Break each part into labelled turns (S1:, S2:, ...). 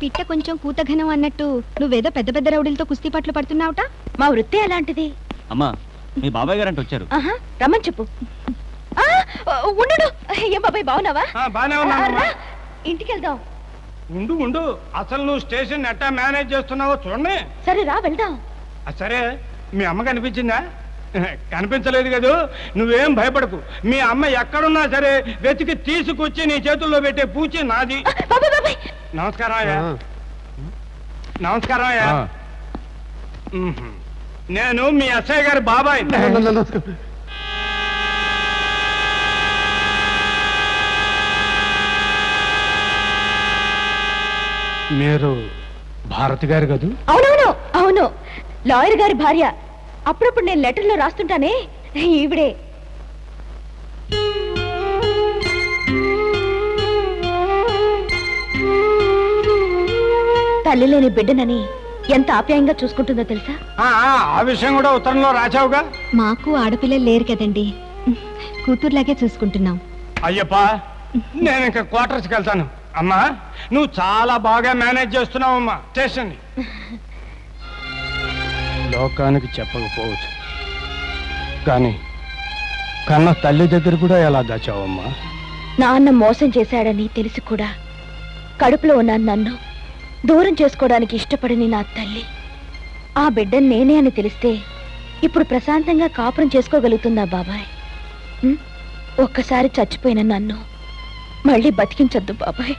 S1: పిట్ట కొంచెం కూతఘనం అన్నట్టు నువ్వేదో పెద్ద పెద్ద రౌడీలతో కుస్తీ పట్లు పడుతున్నావుట.
S2: మా వృత్తి అలాంటిది.
S3: అమ్మా మీ బాబాయ్ గారు అంటే వచ్చారు.
S2: రమ్మని చెప్పు. ఉండు. ఏం బాబాయ్ బాగున్నావా? ఇంటికి వెళ్దాం.
S4: ఉండు ఉండు, అసలు నువ్వు స్టేషన్ ఎట్టా మేనేజ్ చేస్తున్నావో చూడండి.
S2: సరే రా వెళ్దాం.
S4: సరే, మీ అమ్మ కనిపించిందా? కనిపించలేదు కదా. నువ్వేం భయపడకు, మీ అమ్మ ఎక్కడున్నా సరే వెతికి తీసుకొచ్చి నీ చేతుల్లో పెట్టే పూచి నాది. నమస్కారం అయ్యా. నమస్కారం అయ్యా. నేను మీ ఎస్ఐ గారి బాబాయ్. మీరు భారతి గారు కదూ?
S2: అవునవును అవును, లాయర్ గారి భార్య. అప్పుడప్పుడు నేను లెటర్లో రాస్తుంటానే, ఈవిడే. తల్లి లేని బిడ్డనని ఎంత ఆప్యాయంగా చూసుకుంటుందో తెలుసా?
S4: ఆ విషయం కూడా ఉత్తరంలో రాచావుగా.
S1: మాకు ఆడపిల్లలు లేరు కదండి, కూతుర్లాగే చూసుకుంటున్నాం.
S4: అయ్యప్ప, నేను ఇంకా క్వార్టర్స్కి వెళ్తాను. అమ్మా, నువ్వు చాలా బాగా మేనేజ్ చేస్తున్నావమ్మా స్టేషన్. లోకానికి చెప్పకపోవచ్చు కానీ కన్న తల్లి దగ్గర కూడా ఎలా దాచావమ్మా?
S2: నాన్న మోసం చేశాడని తెలిసి కూడా కడుపులో ఉన్న నన్ను దూరం చేసుకోవడానికి ఇష్టపడని నా తల్లి ఆ బిడ్డని నేనే అని తెలిస్తే ఇప్పుడు ప్రశాంతంగా కాపురం చేసుకోగలుగుతుందా బాబాయ్? ఒక్కసారి చచ్చిపోయిన నన్ను మళ్ళీ బతికించొద్దు బాబాయ్.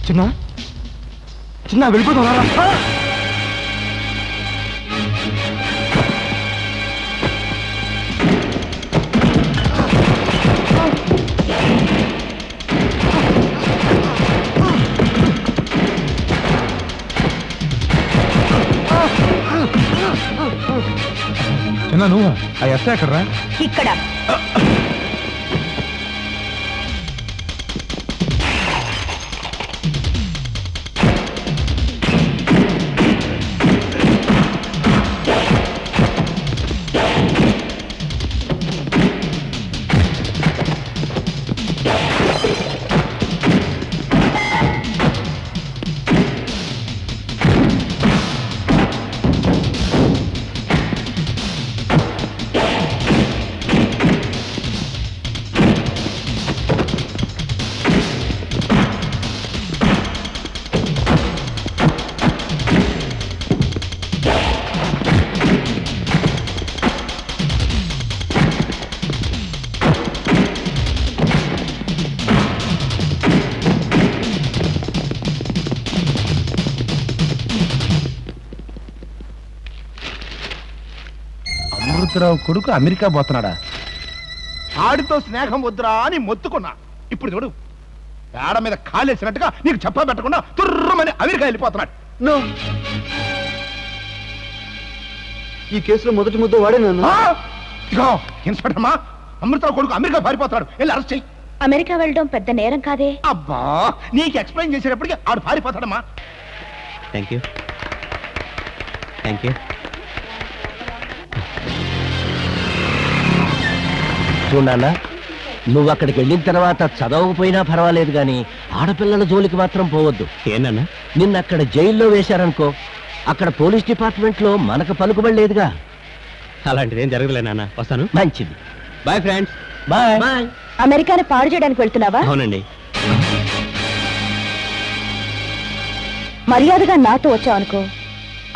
S4: చిన్న చిన్న వెళ్ళిపోతున్నారా?
S5: చిన్న నువ్వు ఆ ఎస్ఐ ఎక్కడరా?
S2: ఇక్కడ.
S5: అమృతరావు కొడుకు అమెరికా పోతున్నాడా? ఆడితో స్నేహం వద్దురా అని మొత్తుకున్నా. ఇప్పుడు చూడు, పేడ మీద కాలేసినట్టుగా నీకు చెప్పా పెట్టకుండా తుర్రమని అమెరికా వెళ్ళిపోతున్నాడు.
S6: ఈ కేసులో మొదటి ముద్ద వాడే నన్ను.
S5: ఇగో ఇన్స్పెక్టర్ అమ్మా, అమృతరావు కొడుకు అమెరికా పారిపోతాడు, వెళ్ళి అరెస్ట్ చెయ్యి.
S2: అమెరికా వెళ్ళడం పెద్ద నేరం కాదే.
S5: అబ్బా, నీకు ఎక్స్ప్లెయిన్ చేసేటప్పటికి ఆడు పారిపోతాడమ్మా.
S3: Thank you thank you.
S7: చూడన్నా, నువ్వు అక్కడికి వెళ్ళిన తర్వాత చదవకపోయినా పర్వాలేదు కానీ ఆడపిల్లల జోలికి మాత్రం పోవద్దు.
S3: ఏనన్నా?
S7: నిన్న అక్కడ జైల్లో వేశారనుకో, అక్కడ పోలీస్ డిపార్ట్మెంట్ లో మనకు పలుకుబడలేదుగా.
S3: అలాంటిదేం జరగలే నాన్న. వస్తాను.
S7: మంచిది.
S3: Bye friends.
S7: బాయ్.
S2: అమెరికాని పాడు చేయడానికి వెళ్తున్నావా?
S3: అవునండి.
S2: మర్యాదగా నాతో వచ్చావనుకో,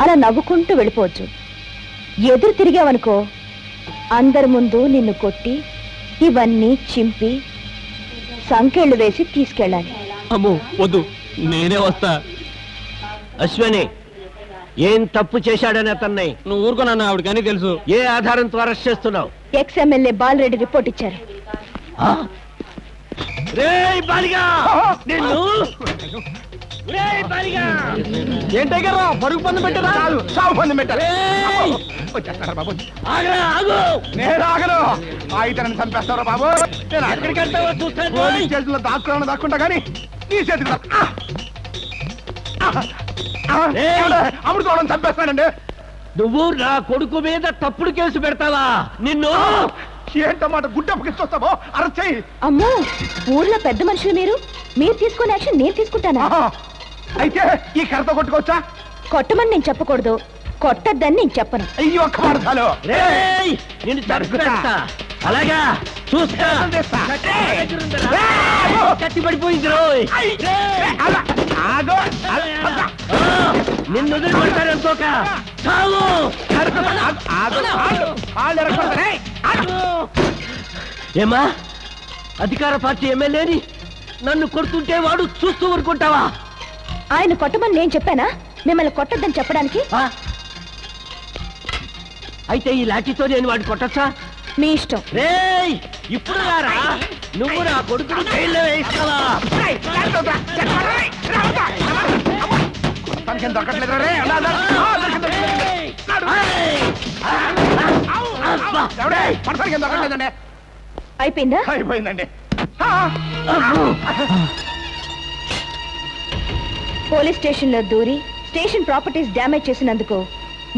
S2: అలా నవ్వుకుంటూ వెళ్ళిపోవచ్చు. ఎదురు తిరిగావనుకో, అందరి ముందు నిన్ను కొట్టి ఇవన్నీ చింపి సంకెళ్ళు వేసి తీసుకెళ్ళాలి.
S3: అమ్మో వద్దు, నేనే వస్తా.
S7: అశ్వని, ఏం తప్పు చేశాడని అతన్ని
S3: నువ్వు ఊరుకున్నా ఆవిడ కానీ తెలుసు.
S7: ఏ ఆధారంతో అరెస్ట్ చేస్తున్నావు?
S2: ఎక్స్-ఎమ్మెల్యే బాలరెడ్డి రిపోర్ట్ ఇచ్చారు.
S7: రేయ్ బాలిగా, నిన్ను రేయ్ బాలిగా,
S5: ఏంటయ్యారా పరుగు పందెం పెట్టారా? సాగు పందెం పెట్టారు.
S7: రేయ్!
S5: వచ్చేస్తారా బాబు?
S7: ఆగరా, ఆగు.
S5: నేను ఆగను. ఆ ఇతరుని చంపేస్తారా బాబు? నేను
S7: ఎక్కడికి వెళ్తావో చూస్తాను.
S5: పోలీస్ స్టేషన్లో దాక్కుంటా కానీ నీ చేతికి అమృతోళం చంపేస్తానండి.
S7: నువ్వు నా కొడుకు మీద తప్పుడు కేసు పెడతావా? నిన్ను
S5: ఏంటన్నమాట గుడ్డప్పకిస్తావో అరెస్ట్ చెయ్యి.
S2: అమ్మో, ఊర్లో పెద్ద మనుషులు మీరు తీసుకునే యాక్షన్ నేను తీసుకుంటానా?
S5: అయితే ఈ కర్రతో కొట్టుకోవచ్చా?
S2: కొట్టమని నేను చెప్పకూడదు, కొట్టద్దని నేను చెప్పను.
S5: అయ్యో ఒక్క మాట చాలు.
S7: రేయ్, నిన్ను చంపేస్తా. అలాగా చూస్తా. కత్తి పడిపోయింది రోయ్.
S5: ఆగు.
S7: నిన్ను వదిలిపెడతారనుకోక. చావు. ఏమా, అధికార పార్టీ ఎమ్మెల్యేని నన్ను కొడుతుంటే వాడు చూస్తూ ఊరుకుంటావా?
S2: ఆయన కొట్టమని నేను చెప్పానా మిమ్మల్ని కొట్టద్దని చెప్పడానికి?
S7: అయితే ఈ లాఠీతో నేను వాడిని కొట్టచ్చా?
S2: మీ ఇష్టం.
S7: రేయ్, ఇప్పుడు రారా, నువ్వు నా కొడుకుని జైల్లో వేయిస్తావా?
S2: అయిపోయిందా?
S5: అయిపోయిందండి.
S2: పోలీస్ స్టేషన్ లో దూరి స్టేషన్ ప్రాపర్టీస్ డ్యామేజ్ చేసినందుకు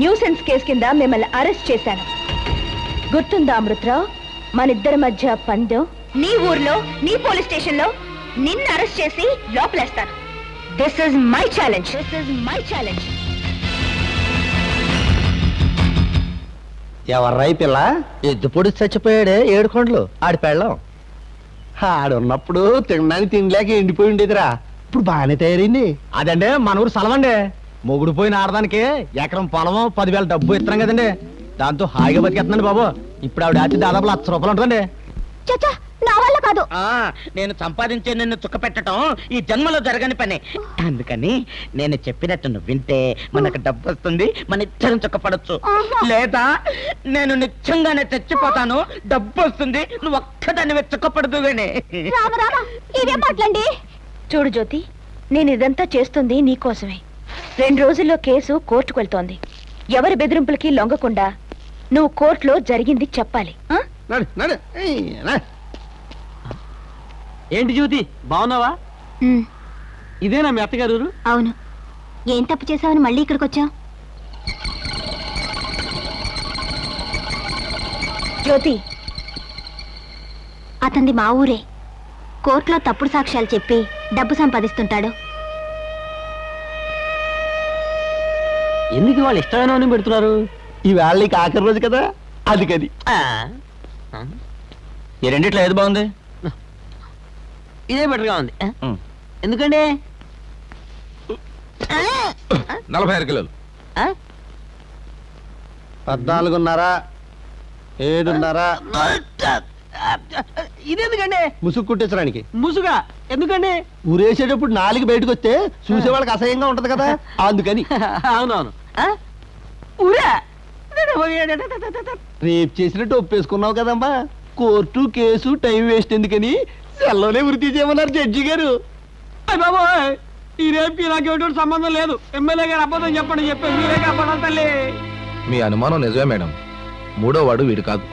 S2: న్యూసెన్స్ కేసు కింద మిమ్మల్ని అరెస్ట్ చేశాను. గుర్తుందా అమృతరావు, మనిద్దరి మధ్య పందెం? నీ ఊర్లో నీ పోలీస్ స్టేషన్ లో నిన్ను అరెస్ట్ చేసి లోపలేస్తాను. This is my challenge.
S6: ఎవర్రాయి పిల్ల? ఎద్దు పొడి చచ్చిపోయాడే ఏడుకొండలు ఆడి పెళ్ళం. ఆడున్నప్పుడు తినడానికి తినలేక ఎండిపోయి ఉండేదిరా, ఇప్పుడు బాగానే తయారైంది.
S3: అదండి మన ఊరు సలవండి. మొగుడు పోయిన ఆడదానికి ఎకరం పొలము 10,000 డబ్బు ఇస్తున్నాం కదండి. దాంతో హాయిగా బతికేస్తుందండి బాబు. ఇప్పుడు ఆవిడ ఆచి దాదాపు 1,00,000 రూపాయలు ఉంటుందండి.
S2: చచ్చా, నా వల్ల కాదు.
S8: నేను సంపాదించే నిన్ను చుక్క పెట్టడం ఈ జన్మలో జరగని పని. అందుకని నేను చెప్పినట్టు నువ్వు వింటే మనకు డబ్బు వస్తుంది, మన ఇద్దరం చుక్కపడచ్చు. లేదా నేను నిత్యంగానే చచ్చిపోతాను, డబ్బు వస్తుంది, నువ్వు ఒక్కదాన్ని చుక్కపడదు.
S2: ఇదేం మాట్లాడి? చూడు జ్యోతి, నేను ఇదంతా చేస్తుంది నీకోసమే. 2 రోజుల్లో కేసు కోర్టుకు వెళ్తోంది. ఎవరి బెదిరింపులకి లొంగకుండా నువ్వు కోర్టులో జరిగింది చెప్పాలి.
S6: నడు నడు.
S3: ఏంటి జ్యోతి, బాగున్నావా? ఇదేనా మీ అత్తగారు?
S1: అవును. ఏం తప్పు చేసావని మళ్ళీ ఇక్కడికి వచ్చావు?
S2: జ్యోతి,
S1: అతనిది మా ఊరే. కోర్టులో తప్పుడు సాక్ష్యాలు చెప్పి డబ్బు సంపాదిస్తుంటాడు.
S7: ఎందుకు వాళ్ళు ఇష్టమైన పెడుతున్నారు?
S6: ఈ వేళ నీకు ఆఖరి రోజు కదా, అది కది.
S3: ఈ రెండిట్లో ఏది బాగుంది?
S7: ఇదే బెటర్గా ఉంది. ఎందుకండి?
S5: 46 కిలోలు.
S6: 14.5 7.5
S7: ఇదెందుకండి?
S6: ముసుగు కుట్టించడానికి.
S7: ముసుగా ఎందుకండి?
S6: ఊరేసేటప్పుడు 4 బయటకు వస్తే చూసే వాళ్ళకి అసహ్యంగా ఉంటది కదా, అందుకని.
S7: అవునవును. ఊరా
S6: రేపు చేసినట్టు ఒప్పేసుకున్నావు కదమ్మా. కోర్టు కేసు టైం వేస్ట్ ఎందుకని సెల్లోనే వృత్తి చేయమన్నారు జడ్జి గారు.
S3: బాబోయ్, ఈ రేపుకి నాకు ఎటువంటి సంబంధం లేదు. ఎమ్మెల్యే గారు అబద్ధం చెప్పండి చెప్పి మీరే కాపాడాలి తల్లి.
S5: మీ అనుమానం నిజమే మేడం. 3వ వాడు వీడు కాదు.